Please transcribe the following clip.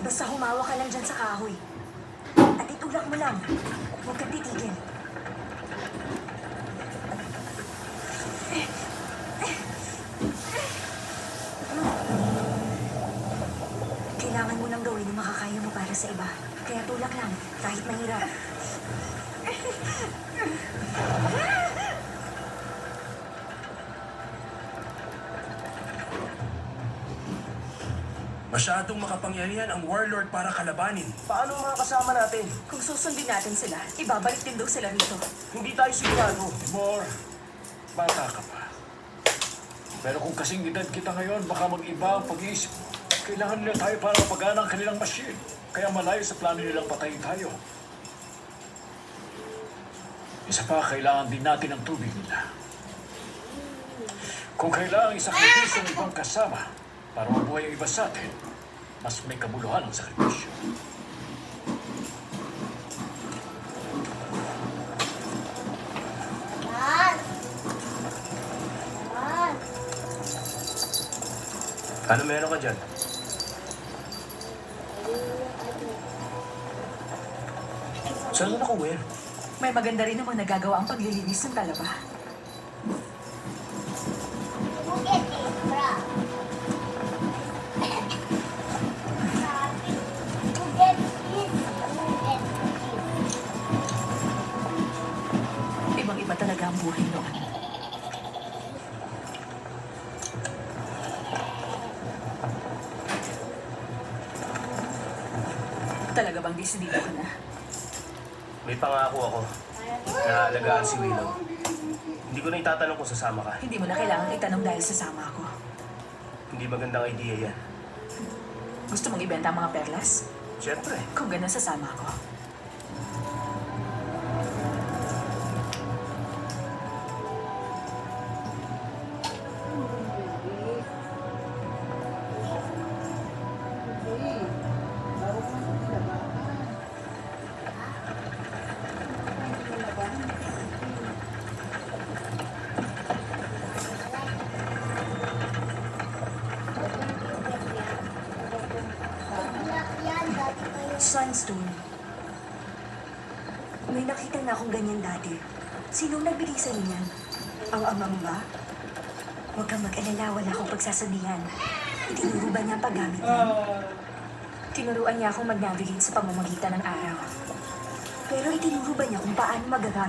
Basta humawa ka lang dyan sa kahoy. At itulak mo lang. Huwag kang titigil. Kailangan mo nang gawin yung makakaya mo para sa iba. Kaya tulak lang, kahit mahirap. Masyadong makapangyarihan ang warlord para kalabanin. Paano ang mga kasama natin? Kung susundin natin sila, ibabalik din daw sila rito. Hindi tayo sigurado. Timor, bata ka pa. Pero kung kasing edad kita ngayon, baka mag-iba ang pag-iisip mo. Kailangan nila tayo para mapagana ang kanilang machine. Kaya malayo sa plano nilang patayin tayo. Isa pa, kailangan din natin ang tubig nila. Kung kailangan isakripisyo ng ibang kasama para mabuhay ang iba sa atin, mas may kabuluhan ang sakripisyo. Ano meron ka dyan? Saan mo nakuha yan? May maganda rin namang nagagawa ang paglilinis ng talaba. Ibang-iba talaga ang buhay noon. Talaga bang desidido ka na? May pangako ako na alagaan si Willow. Hindi ko na itatanong kung sasama ka. Hindi mo na kailangan itanong dahil sasama ako. Hindi magandang idea yan. Gusto mong ibenta ang mga perlas? Siyempre. Kung ganun, sasama ako. Sunstone. May nakita na akong ganyan dati. Sinong nagbigay sa niyan? Ang ama mo ba? Huwag kang mag-alala, wala akong pagsasabihan. Itinuro ba niya ang paggamit niyan? Tinuruan niya akong mag-navigate sa pamamagitan ng araw. Pero itinuro ba niya kung paano magagamit